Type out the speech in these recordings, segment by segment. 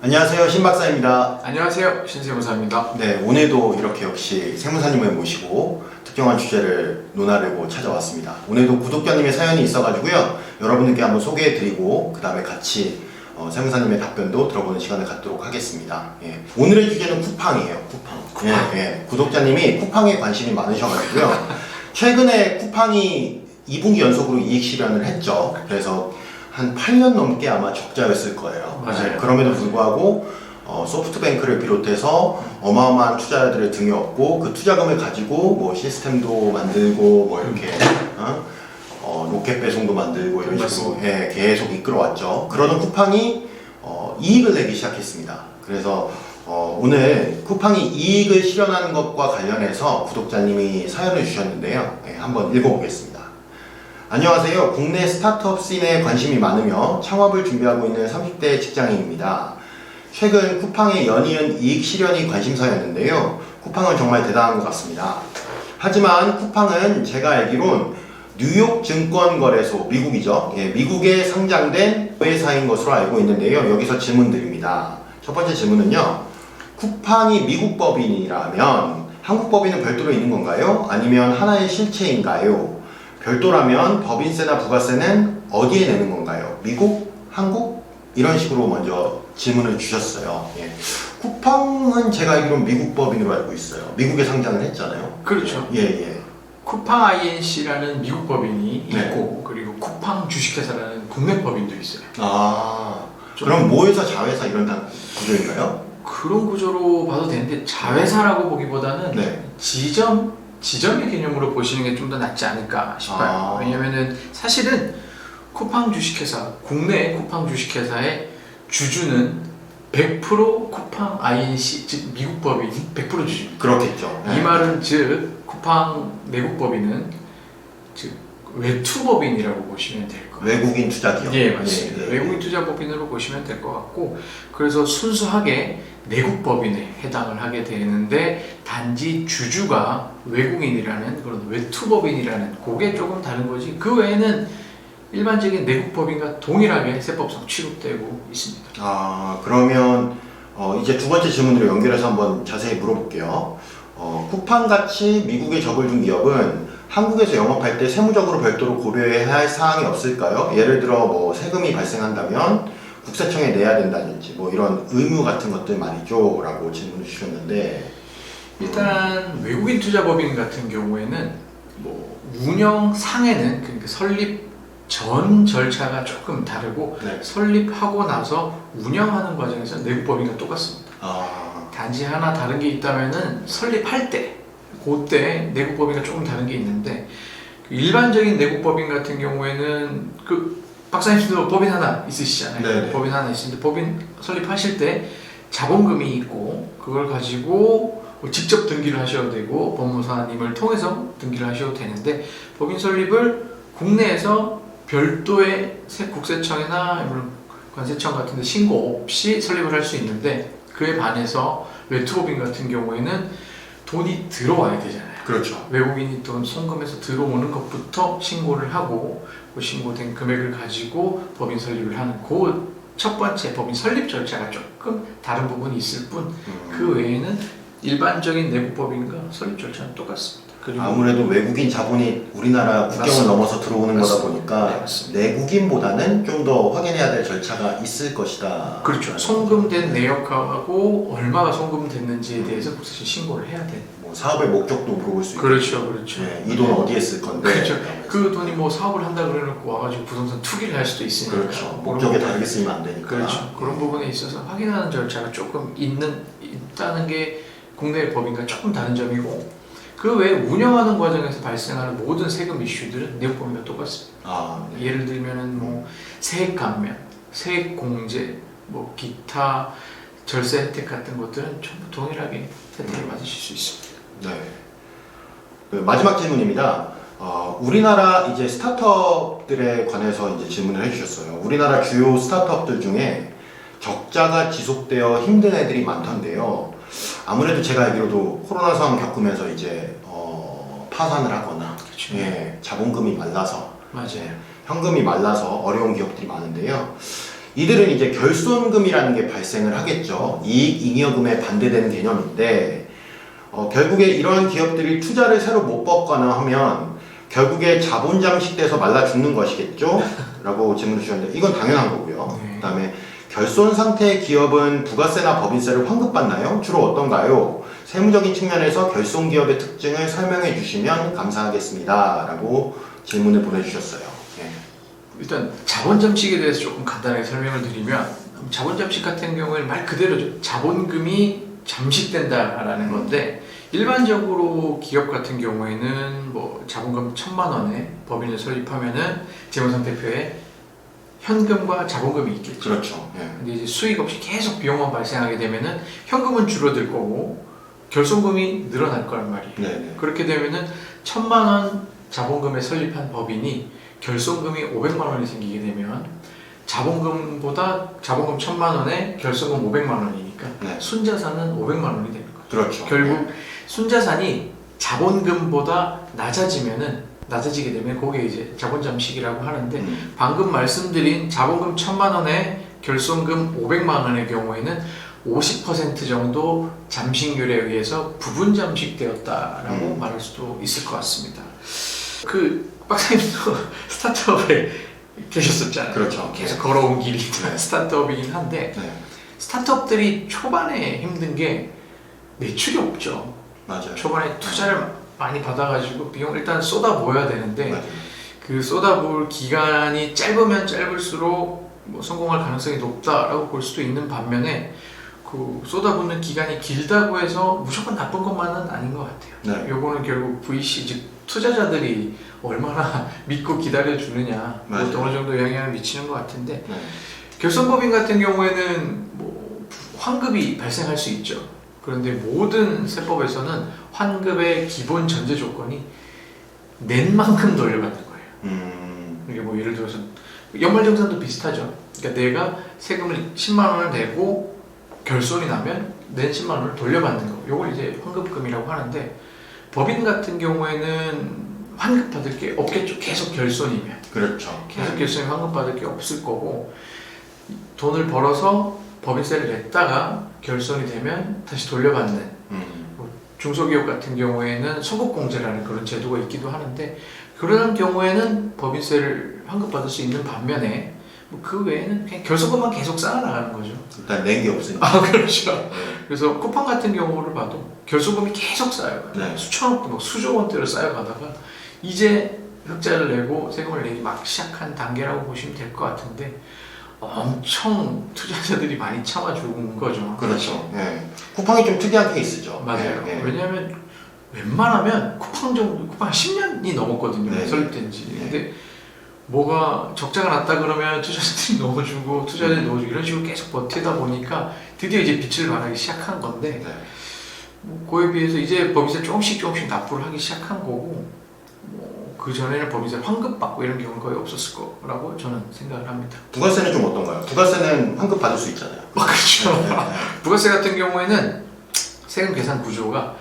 안녕하세요, 신박사입니다. 안녕하세요, 신세무사입니다. 네, 오늘도 이렇게 역시 세무사님을 모시고 특정한 주제를 논하려고 찾아왔습니다. 오늘도 구독자님의 사연이 있어가지고요, 여러분들께 한번 소개해드리고 그 다음에 같이 세무사님의 답변도 들어보는 시간을 갖도록 하겠습니다. 예. 오늘의 주제는 쿠팡이에요. 쿠팡. 예. 구독자님이 쿠팡에 관심이 많으셔가지고요, 최근에 쿠팡이 2분기 연속으로 이익 실현을 했죠. 그래서 한 8년 넘게 아마 적자였을 거예요. 맞아요. 그럼에도 불구하고 소프트뱅크를 비롯해서 어마어마한 투자자들을 등에 업고 그 투자금을 가지고 뭐 시스템도 만들고 뭐 이렇게 로켓 배송도 만들고 이런 식으로 계속 이끌어왔죠. 그러던 쿠팡이 이익을 내기 시작했습니다. 그래서 오늘 쿠팡이 이익을 실현하는 것과 관련해서 구독자님이 사연을 주셨는데요. 한번 읽어보겠습니다. 안녕하세요. 국내 스타트업 씬에 관심이 많으며 창업을 준비하고 있는 30대 직장인입니다. 최근 쿠팡의 연이은 이익 실현이 관심사였는데요. 쿠팡은 정말 대단한 것 같습니다. 하지만 쿠팡은 제가 알기론 뉴욕 증권거래소, 미국이죠. 미국에 상장된 회사인 것으로 알고 있는데요. 여기서 질문 드립니다. 첫 번째 질문은요. 쿠팡이 미국 법인이라면 한국 법인은 별도로 있는 건가요? 아니면 하나의 실체인가요? 별도라면 법인세나 부가세는 어디에 내는 건가요? 미국? 한국? 이런 식으로 먼저 질문을 주셨어요. 쿠팡은 제가 알기로는 미국 법인으로 알고 있어요. 미국에 상장을 했잖아요. 그렇죠. 예. 쿠팡 INC라는 미국 법인이 네. 있고, 그리고 쿠팡 주식회사라는 국내 법인도 있어요. 그럼 모회사, 자회사 이런 구조인가요? 그런 구조로 봐도 되는데 자회사라고 보기보다는 네. 지점의 개념으로 보시는 게 좀 더 낫지 않을까 싶어요. 왜냐면은 사실은 쿠팡 주식회사, 국내 쿠팡 주식회사의 주주는 100% 쿠팡 INC, 즉 미국 법인이 100% 주주입니다. 그렇겠죠. 이 말은 즉 쿠팡 내국 법인은 즉 외투 법인이라고 보시면 될 거예요. 외국인 투자 기업. 예, 맞습니다. 외국인 투자 법인으로 보시면 될 것 같고, 그래서 순수하게 내국 법인에 해당을 하게 되는데 단지 주주가 외국인이라는 그런 외투 법인이라는 그게 조금 다른 거지, 그 외에는 일반적인 내국 법인과 동일하게 세법상 취급되고 있습니다. 그러면 이제 두 번째 질문으로 연결해서 한번 자세히 물어볼게요. 쿠팡같이 미국에 적을 둔 기업은 한국에서 영업할 때 세무적으로 별도로 고려해야 할 사항이 없을까요? 예를 들어 뭐 세금이 발생한다면 국세청에 내야 된다든지 뭐 이런 의무 같은 것들 말이죠 라고 질문을 주셨는데, 일단 외국인 투자법인 같은 경우에는 뭐 운영상에는, 그러니까 설립 전 절차가 조금 다르고, 네. 설립하고 나서 운영하는 과정에서 내국 법인과 똑같습니다. 단지 하나 다른 게 있다면은 설립할 때, 그때 내국 법인과 조금 다른 게 있는데, 일반적인 내국 법인 같은 경우에는 박사님도 법인 하나 있으시잖아요. 네네. 법인 하나 있으신데 법인 설립하실 때 자본금이 있고 그걸 가지고 직접 등기를 하셔도 되고 법무사님을 통해서 등기를 하셔도 되는데, 법인 설립을 국내에서 별도의 국세청이나 관세청 같은 데 신고 없이 설립을 할 수 있는데, 그에 반해서 외투법인 같은 경우에는 돈이 들어와야 되잖아요. 그렇죠. 외국인이 돈 송금해서 들어오는 것부터 신고를 하고, 그 신고된 금액을 가지고 법인 설립을 하는 그 첫 번째 법인 설립 절차가 조금 다른 부분이 있을 뿐, 그 외에는 일반적인 내국 법인과 설립 절차는 똑같습니다. 그리고 아무래도 외국인 자본이 우리나라 국경을 맞습니다. 넘어서 들어오는 맞습니다. 거다 보니까 네, 내국인보다는 좀 더 확인해야 될 절차가 있을 것이다. 그렇죠. 송금된 내역하고 얼마가 송금됐는지에 대해서 국세청 신고를 해야 돼. 뭐 사업의 목적도 물어볼 수 있고. 그렇죠. 이 돈 어디에 쓸 건데. 그렇죠. 그 돈이 뭐 사업을 한다 그래놓고 와가지고 부동산 투기를 할 수도 있으니까. 그렇죠. 목적에 다르게 쓰이면 안 되니까. 그렇죠. 그런 부분에 있어서 확인하는 절차가 조금 있다는 게 국내 법인과 조금 다른 점이고, 그 외에 운영하는 과정에서 발생하는 모든 세금 이슈들은 내국 법인과 똑같습니다. 네. 예를 들면은 뭐 세액 감면, 세액 공제, 뭐 기타 절세 혜택 같은 것들은 전부 동일하게 혜택을 받으실 수 있습니다. 네. 마지막 질문입니다. 우리나라 이제 스타트업들에 관해서 이제 질문을 해주셨어요. 우리나라 주요 스타트업들 중에 적자가 지속되어 힘든 애들이 많던데요. 아무래도 제가 알기로도 코로나 상황 겪으면서 이제 파산을 하거나, 그렇죠. 자본금이 말라서, 맞아요. 현금이 말라서 어려운 기업들이 많은데요. 이들은 이제 결손금이라는 게 발생을 하겠죠. 이익 잉여금에 반대되는 개념인데 결국에 이러한 기업들이 투자를 새로 못 받거나 하면 결국에 자본 잠식돼서 말라 죽는 것이겠죠? 라고 질문을 주셨는데 이건 당연한 거고요. 네. 그 다음에 결손 상태의 기업은 부가세나 법인세를 환급받나요? 주로 어떤가요? 세무적인 측면에서 결손 기업의 특징을 설명해 주시면 감사하겠습니다. 라고 질문을 보내주셨어요. 예. 일단 자본 잠식에 대해서 조금 간단하게 설명을 드리면 자본 잠식 같은 경우에는 말 그대로죠. 자본금이 잠식된다라는 건데 일반적으로 기업 같은 경우에는 뭐 자본금 1,000만 원에 법인을 설립하면은 재무상태표에 현금과 자본금이 있겠죠. 그렇죠. 예. 근데 이제 수익 없이 계속 비용만 발생하게 되면은 현금은 줄어들 거고 결손금이 늘어날 거란 말이에요. 네. 그렇게 되면은 1,000만 원 자본금에 설립한 법인이 결손금이 500만 원이 생기게 되면 자본금보다 자본금 1,000만 원에 결손금 500만 원이니까 네. 순자산은 500만 원이 되는 거죠. 그렇죠. 결국 순자산이 자본금보다 낮아지게 되면 그게 이제 자본 잠식이라고 하는데 방금 말씀드린 자본금 1,000만 원에 결손금 500만 원의 경우에는 50% 정도 잠식률에 의해서 부분 잠식되었다라고 말할 수도 있을 것 같습니다. 그 박사님도 스타트업에 계셨었잖아요. 그렇죠. 계속 걸어온 길이 스타트업이긴 한데 네. 스타트업들이 초반에 힘든 게 매출이 없죠. 맞아요. 초반에 투자를 많이 받아가지고 비용 일단 쏟아부어야 되는데 맞아요. 그 쏟아부을 기간이 짧으면 짧을수록 뭐 성공할 가능성이 높다라고 볼 수도 있는 반면에 그 쏟아붓는 기간이 길다고 해서 무조건 나쁜 것만은 아닌 것 같아요. 네. 요거는 결국 VC 즉 투자자들이 얼마나 믿고 기다려주느냐 맞아요. 그것도 어느 정도 영향을 미치는 것 같은데 네. 결손법인 같은 경우에는 뭐 환급이 발생할 수 있죠. 그런데 모든 세법에서는 환급의 기본 전제 조건이 낸 만큼 돌려받는 거예요. 이게 뭐 예를 들어서 연말정산도 비슷하죠. 그러니까 내가 세금을 10만 원을 내고 결손이 나면 낸 10만 원을 돌려받는 거. 이걸 이제 환급금이라고 하는데 법인 같은 경우에는 환급받을 게 없겠죠. 계속 결손이면. 그렇죠. 계속 결손이면 환급받을 게 없을 거고 돈을 벌어서 법인세를 냈다가 결손이 되면 다시 돌려받는 중소기업 같은 경우에는 소급공제라는 그런 제도가 있기도 하는데 그런 경우에는 법인세를 환급받을 수 있는 반면에 뭐 그 외에는 그냥 결손금만 계속 쌓아나가는 거죠. 일단 낸 게 없으니까. 아 그렇죠. 네. 그래서 쿠팡 같은 경우를 봐도 결손금이 계속 쌓여요. 네. 수천억, 뭐 수조 원대로 쌓여가다가 이제 흑자를 내고 세금을 내기 막 시작한 단계라고 보시면 될 것 같은데 엄청 투자자들이 많이 참아준 거죠. 그렇죠. 네. 쿠팡이 좀 특이한 케이스죠. 맞아요. 네. 왜냐하면 웬만하면 쿠팡 10년이 넘었거든요. 네. 설립된 지. 네. 근데 뭐가 적자가 났다 그러면 투자자들이 넣어주고 투자자들이 넣어주고 이런 식으로 계속 버티다 보니까 드디어 이제 빛을 발하기 시작한 건데 네. 뭐 그에 비해서 이제 법인세 조금씩 납부를 하기 시작한 거고 그 전에는 법인세 환급받고 이런 경우는 거의 없었을 거라고 저는 생각을 합니다. 부가세는 좀 어떤가요? 부가세는 환급 받을 수 있잖아요. 그렇죠. 네. 부가세 같은 경우에는 세금 계산 구조가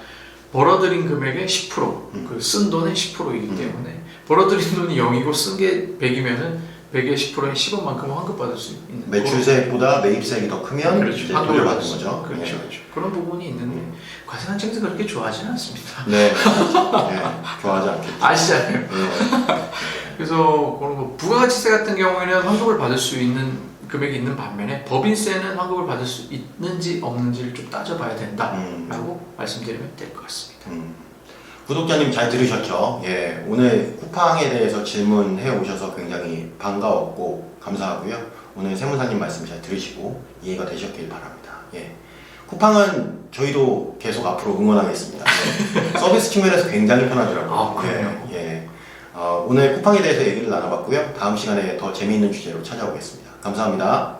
벌어들인 금액의 10%, 그 쓴 돈의 10%이기 때문에 벌어들인 돈이 0이고 쓴 게 100이면은 100의 10%인 10원만큼 환급받을 수 있는 매출세액보다 매입세액이 더 크면 그렇죠. 이제 환급을 돌려받는 받을 수 거죠. 있는. 그렇죠. 그렇죠. 그런 부분이 있는데 과세난 쟁스 그렇게 좋아하지는 않습니다. 네. 네. 좋아하지 않겠죠. 아시잖아요. 네. 그래서 그런 거 부가가치세 같은 경우에는 환급을 받을 수 있는 금액이 있는 반면에 법인세는 환급을 받을 수 있는지 없는지를 좀 따져봐야 된다라고 말씀드리면 될 것 같습니다. 구독자님 잘 들으셨죠? 예, 오늘 쿠팡에 대해서 질문해 오셔서 굉장히 반가웠고 감사하고요. 오늘 세무사님 말씀 잘 들으시고 이해가 되셨길 바랍니다. 예, 쿠팡은 저희도 계속 앞으로 응원하겠습니다. 예, 서비스 측면에서 굉장히 편하더라고요. 아, 그래요? 예, 오늘 쿠팡에 대해서 얘기를 나눠봤고요. 다음 시간에 더 재미있는 주제로 찾아오겠습니다. 감사합니다.